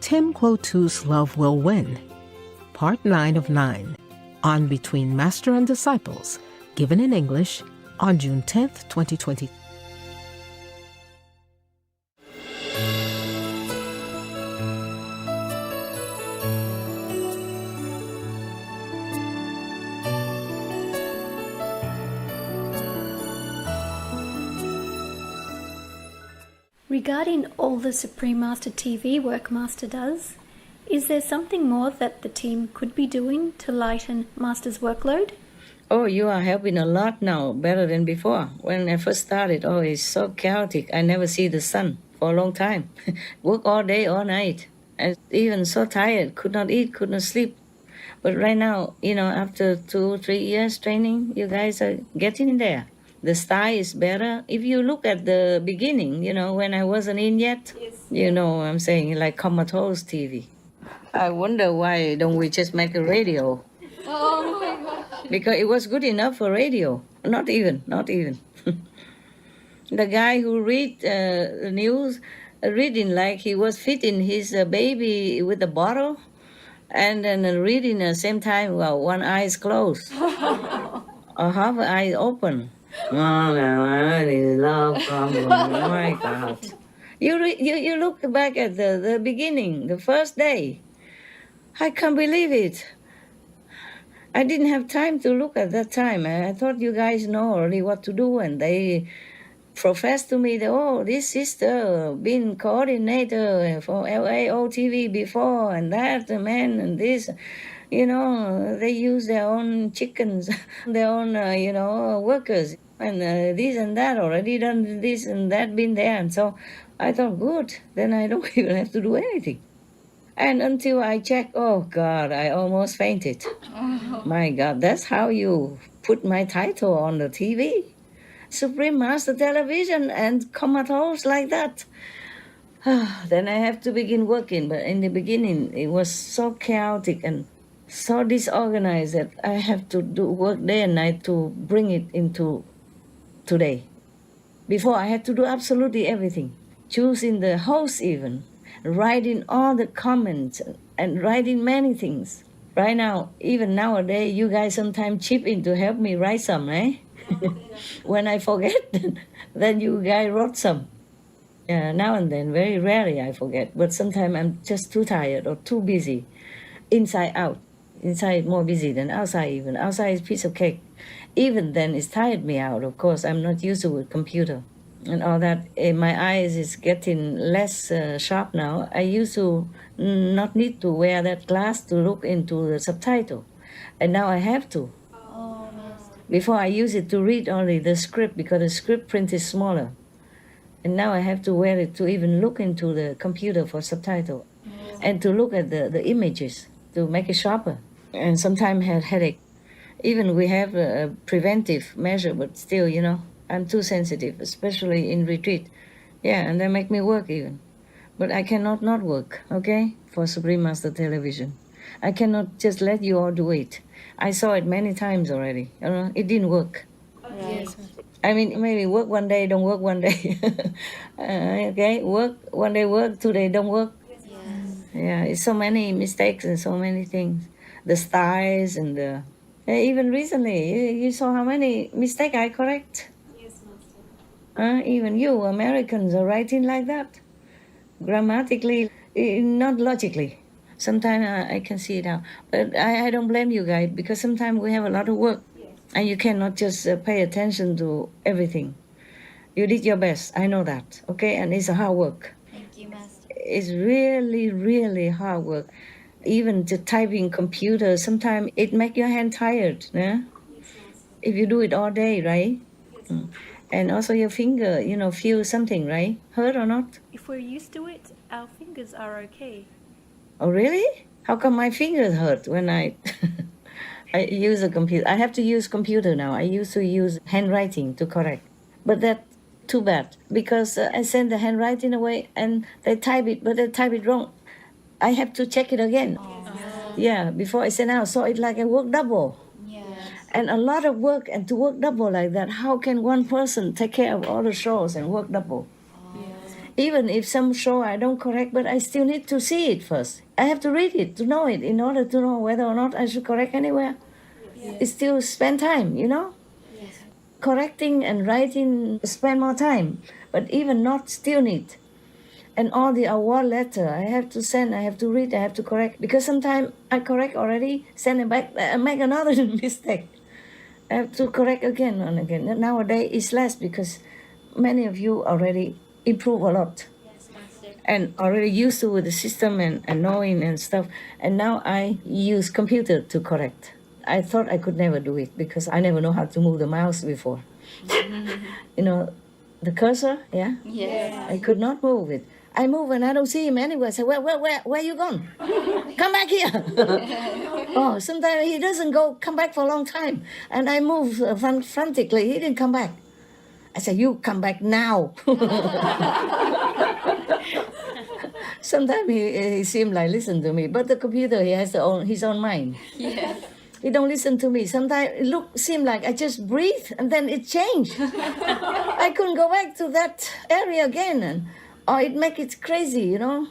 Tim Quotu's Love Will Win, Part 9 of 9, on Between Master and Disciples, given in English on June 10th, 2020. Regarding all the Supreme Master TV work Master does, is there something more that the team could be doing to lighten Master's workload? Oh, you are helping a lot now, better than before. When I first started, it's so chaotic. I never see the sun for a long time. Work all day, all night. And even so tired, could not eat, could not sleep. But right now, after 2-3 years training, you guys are getting there. The style is better. If you look at the beginning, when I wasn't in yet, yes. I'm saying, like comatose TV. I wonder why don't we just make a radio? Oh my gosh. Because it was good enough for radio. Not even. The guy who read the news, reading like he was feeding his baby with a bottle, and then reading at the same time, one eye is closed. Or half an eye open. Oh my God. You look back at the beginning, the first day. I can't believe it. I didn't have time to look at that time. I thought you guys know already what to do, and they professed to me that, this sister been coordinator for LAO TV before, and that, man, and this. They use their own chickens, their own, workers, and this and that, already done this and that, been there. And so I thought, good, then I don't even have to do anything. And until I checked, oh, God, I almost fainted. Oh. My God, that's how you put my title on the TV. Supreme Master Television and comatose like that. Then I have to begin working. But in the beginning, it was so chaotic and so disorganized that I have to do work day and night to bring it into today. Before, I had to do absolutely everything. Choosing the host even, writing all the comments, and writing many things. Right now, even nowadays, you guys sometimes chip in to help me write some, eh? When I forget, then you guys wrote some. Now and then, very rarely I forget, but sometimes I'm just too tired or too busy, inside out. Inside more busy than outside even. Outside is a piece of cake. Even then, it's tired me out. Of course, I'm not used to a computer and all that. My eyes is getting less sharp now. I used to not need to wear that glass to look into the subtitle. And now I have to. Oh, Before I used it to read only the script because the script print is smaller. And now I have to wear it to even look into the computer for subtitle. And to look at the images to make it sharper. And sometimes have headache. Even we have a preventive measure, but still, I'm too sensitive, especially in retreat. And they make me work even. But I cannot not work, okay, for Supreme Master Television. I cannot just let you all do it. I saw it many times already. It didn't work. Yes. I mean, maybe work one day, don't work one day. Okay, work one day, work 2 days, don't work. Yes. It's so many mistakes and so many things. The styles and even recently, you saw how many mistakes I correct. Yes, Master. Even you, Americans, are writing like that. Grammatically, not logically. Sometimes I can see it now. But I don't blame you guys because sometimes we have a lot of work. Yes. And you cannot just pay attention to everything. You did your best, I know that, okay? And it's a hard work. Thank you, Master. It's really, really hard work. Even to typing computer, sometimes it makes your hand tired. Yeah? If you do it all day, right? Yes. And also your finger, feel something, right? Hurt or not? If we're used to it, our fingers are okay. Oh, really? How come my fingers hurt when I use a computer? I have to use computer now. I used to use handwriting to correct. But that's too bad because I send the handwriting away and they type it, but they type it wrong. I have to check it again. Before I send out. So it's like I work double. Yes. And a lot of work, and to work double like that, how can one person take care of all the shows and work double? Yes. Even if some show I don't correct, but I still need to see it first. I have to read it to know it in order to know whether or not I should correct anywhere. It still spend time, you know? Correcting and writing spend more time, but even not still need. And all the award letter I have to send, I have to read, I have to correct. Because sometimes I correct already, send it back, I make another mistake. I have to correct again and again. Nowadays it's less because many of you already improve a lot. And already used to with the system and knowing and stuff. And now I use computer to correct. I thought I could never do it because I never know how to move the mouse before. You know, the cursor, yeah? Yes. I could not move it. I move and I don't see him anywhere. I say, where you gone? Come back here. Oh, sometimes he doesn't go, come back for a long time. And I move frantically. He didn't come back. I said, you come back now. Sometimes he seemed like listen to me, but the computer, he has his own mind. Yes. He don't listen to me. Sometimes it seem like I just breathe and then it changed. I couldn't go back to that area again. Or it make it crazy, you know.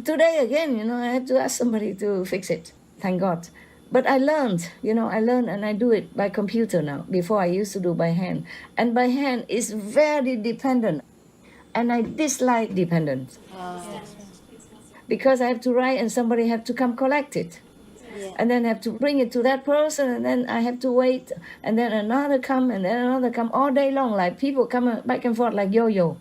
Today again, you know, I had to ask somebody to fix it. Thank God. But I learned, and I do it by computer now. Before I used to do by hand. And by hand is very dependent. And I dislike dependent. Because I have to write and somebody have to come collect it. And then I have to bring it to that person, and then I have to wait, and then another come, and then another come all day long. Like people come back and forth like yo-yo.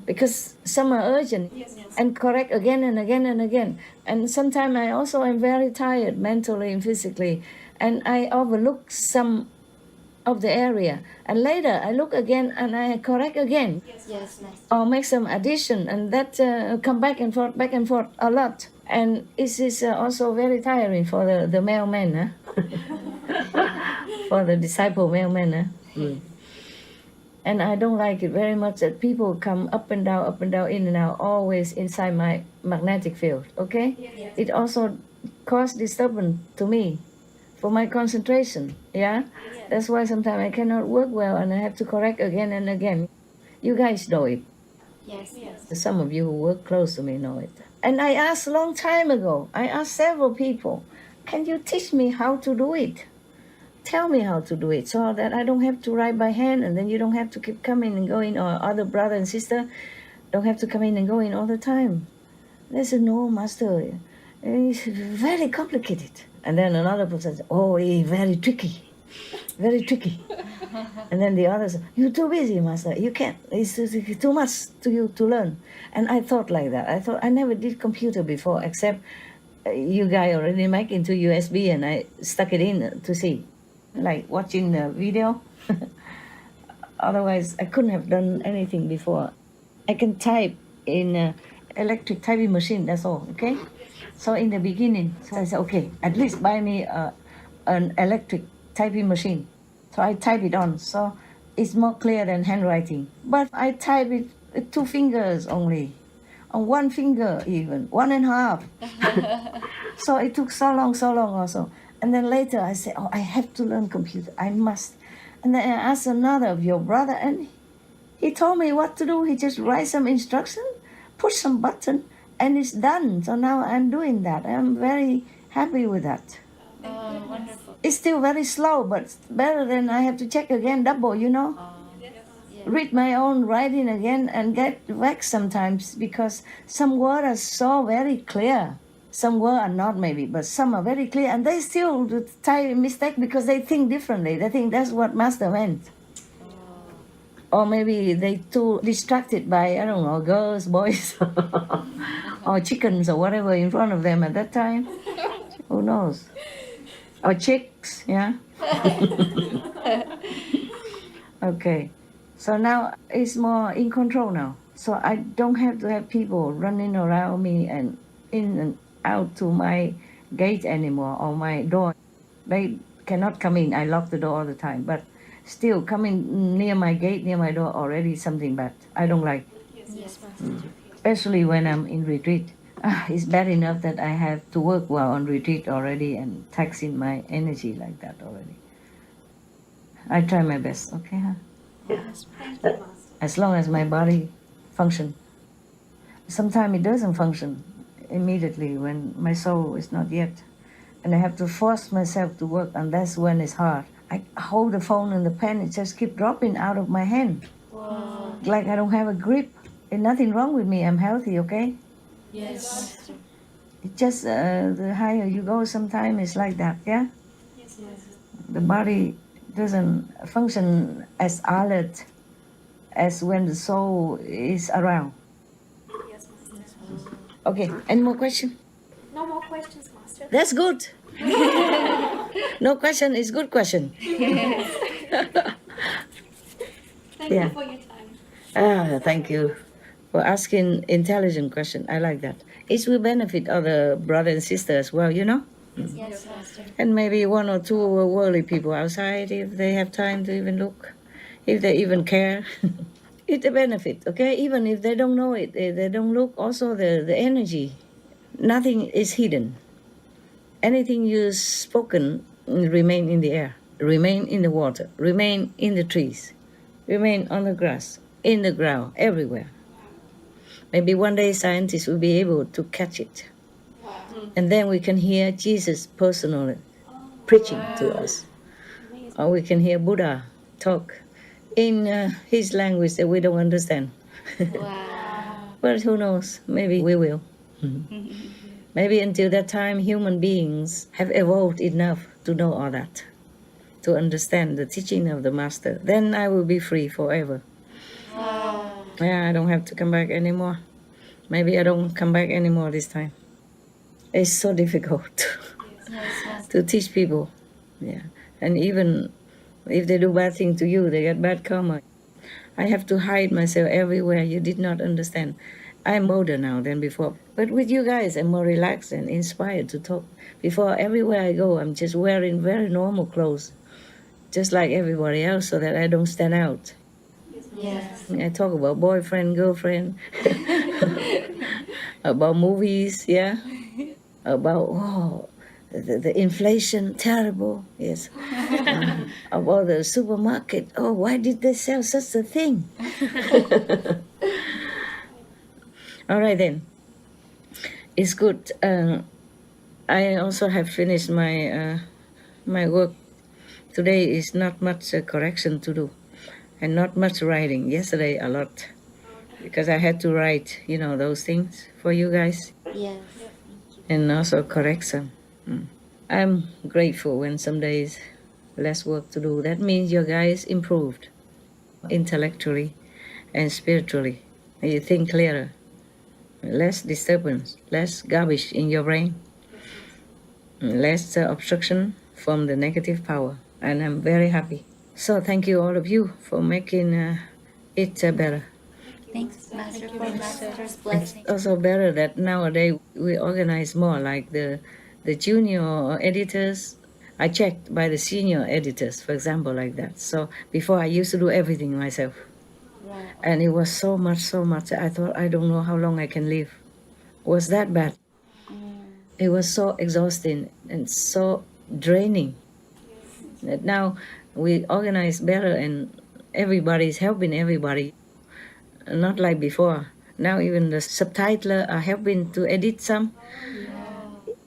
Because some are urgent and correct again and again and again. And sometimes I also am very tired mentally and physically, and I overlook some of the area. And later I look again and I correct again. Yes. Or make some addition, and that come back and forth a lot. And it is also very tiring for the mailman, for the disciple mailman. And I don't like it very much that people come up and down, in and out, always inside my magnetic field, okay? It also causes disturbance to me for my concentration, yeah? That's why sometimes I cannot work well and I have to correct again and again. You guys know it. Yes. Some of you who work close to me know it. And I asked a long time ago, I asked several people, can you teach me how to do it? Tell me how to do it so that I don't have to write by hand, and then you don't have to keep coming and going, or other brother and sister don't have to come in and go in all the time. They said, no, master, it's very complicated. And then another person said, oh, it's very tricky. And then the others, you're too busy, master. You can't. It's too much to you to learn. And I thought like that. I thought I never did computer before, except you guys already make into USB, and I stuck it in to see, like watching the video. Otherwise, I couldn't have done anything before. I can type in electric typing machine. That's all. Okay. So in the beginning, so I said, okay, at least buy me an electric typing machine. So I type it on, so it's more clear than handwriting. But I type it with 2 fingers only, on 1 finger even, 1.5. So it took so long also. And then later I said, oh, I have to learn computer, I must. And then I asked another of your brother, and he told me what to do. He just write some instruction, push some button, and it's done. So now I'm doing that. I'm very happy with that. Wonderful. It's still very slow, but better than I have to check again, double, Read my own writing again and get vexed sometimes because some words are so very clear. Some words are not maybe, but some are very clear, and they still type mistake because they think differently. They think that's what master meant. Or maybe they too distracted by, I don't know, girls, boys, or chickens or whatever in front of them at that time. Who knows? Or chicks, yeah? Okay. So now it's more in control now. So I don't have to have people running around me and in and out to my gate anymore or my door. They cannot come in. I lock the door all the time. But still coming near my gate, near my door, already something bad. I don't like. Yes, Especially when I'm in retreat. It's bad enough that I have to work while on retreat already and taxing my energy like that already. I try my best, okay? Yes. As long as my body function. Sometimes it doesn't function immediately when my soul is not yet. And I have to force myself to work, and that's when it's hard. I hold the phone and the pen, it just keeps dropping out of my hand. Wow. Like I don't have a grip. There's nothing wrong with me, I'm healthy, okay? Yes, Master. It's just the higher you go, sometimes it's like that, yeah? Yes, Master. The body doesn't function as alert as when the soul is around. Yes, Master. Okay, any more questions? No more questions, Master. That's good. No question is good question. Thank Yeah. you for your time. Thank you for asking intelligent question. I like that. It will benefit other brothers and sisters as well, you know? Yes, Master. And maybe one or two worldly people outside, if they have time to even look, if they even care. It's a benefit, okay? Even if they don't know it, they don't look. Also, the energy, nothing is hidden. Anything you spoken remain in the air, remain in the water, remain in the trees, remain on the grass, in the ground, everywhere. Maybe one day scientists will be able to catch it. And then we can hear Jesus personally preaching to us. Or we can hear Buddha talk in his language that we don't understand. Wow. But who knows? Maybe we will. Maybe until that time, human beings have evolved enough to know all that, to understand the teaching of the Master. Then I will be free forever. Wow. Yeah, I don't have to come back anymore. Maybe I don't come back anymore this time. It's so difficult Yes, Master. to teach people. Yeah, and even if they do bad things to you, they get bad karma. I have to hide myself everywhere. You did not understand. I'm older now than before. But with you guys, I'm more relaxed and inspired to talk. Before, everywhere I go, I'm just wearing very normal clothes, just like everybody else, so that I don't stand out. Yes. I talk about boyfriend, girlfriend, about movies, yeah, about the inflation, terrible, yes, about the supermarket. Oh, why did they sell such a thing? All right then, it's good. I also have finished my my work. Today is not much correction to do, and not much writing. Yesterday a lot, because I had to write, those things for you guys, Yes. and also correction. I'm grateful when some days less work to do. That means your guys improved intellectually and spiritually. And you think clearer, less disturbance, less garbage in your brain, less obstruction from the negative power. And I'm very happy. So thank you all of you for making it better. Thanks, Master, for Master's blessing. It's also better that nowadays we organize more, like the junior editors are checked by the senior editors, for example, like that. So before I used to do everything myself. Wow. And it was so much. I thought, I don't know how long I can live. It was that bad. It was so exhausting and so draining. That now we organize better and everybody's helping everybody. Not like before. Now even the subtitler are helping to edit some.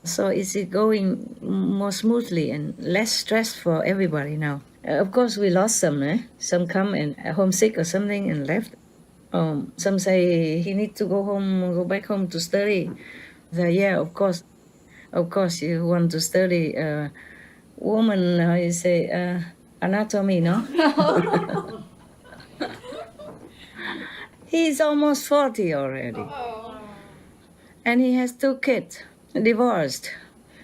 So it's going more smoothly and less stress for everybody now. Of course, we lost some. Some come and homesick or something and left. Some say he need to go back home to study. So yeah, of course, you want to study woman. How you say anatomy, no? He's almost 40 already, and he has 2 kids, divorced.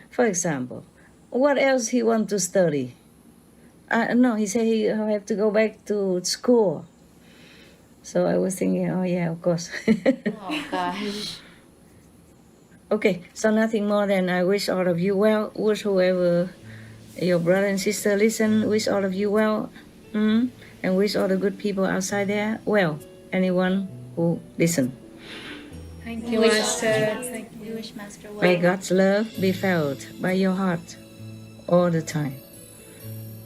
For example, what else he want to study? No, he said he have to go back to school. So I was thinking, oh yeah, of course. Oh, gosh. Okay, so nothing more than I wish all of you well. Wish whoever your brother and sister listen, wish all of you well. And wish all the good people outside there well. Anyone who listen. Thank you, Master. Thank you. We wish Master well. May God's love be felt by your heart all the time.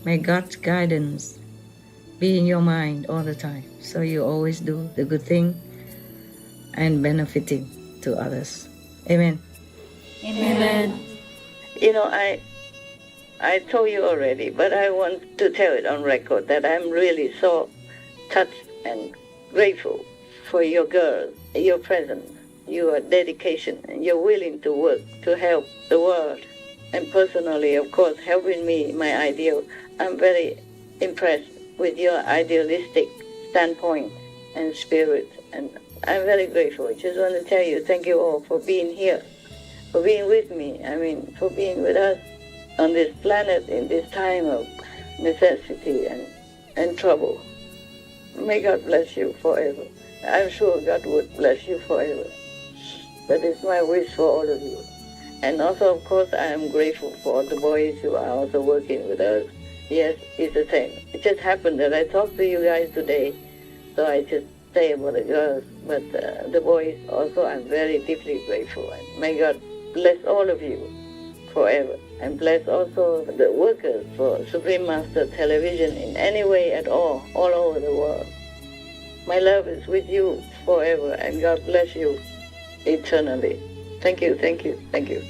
May God's guidance be in your mind all the time. So you always do the good thing and benefiting to others. Amen. Amen. You know, I told you already, but I want to tell it on record that I'm really so touched and grateful for your girls, your presence, your dedication, and your willing to work to help the world. And personally, of course, helping me, my ideal. I'm very impressed with your idealistic standpoint and spirit, and I'm very grateful. I just want to tell you, thank you all for being here, for being with me, for being with us on this planet in this time of necessity and trouble. May God bless you forever. I'm sure God would bless you forever. That is my wish for all of you. And also, of course, I am grateful for the boys who are also working with us. Yes, it's the same. It just happened that I talked to you guys today, so I just say about the girls. But the boys also, I'm very deeply grateful. And may God bless all of you forever. And bless also the workers for Supreme Master Television in any way at all over the world. My love is with you forever, and God bless you eternally. Thank you, thank you, thank you.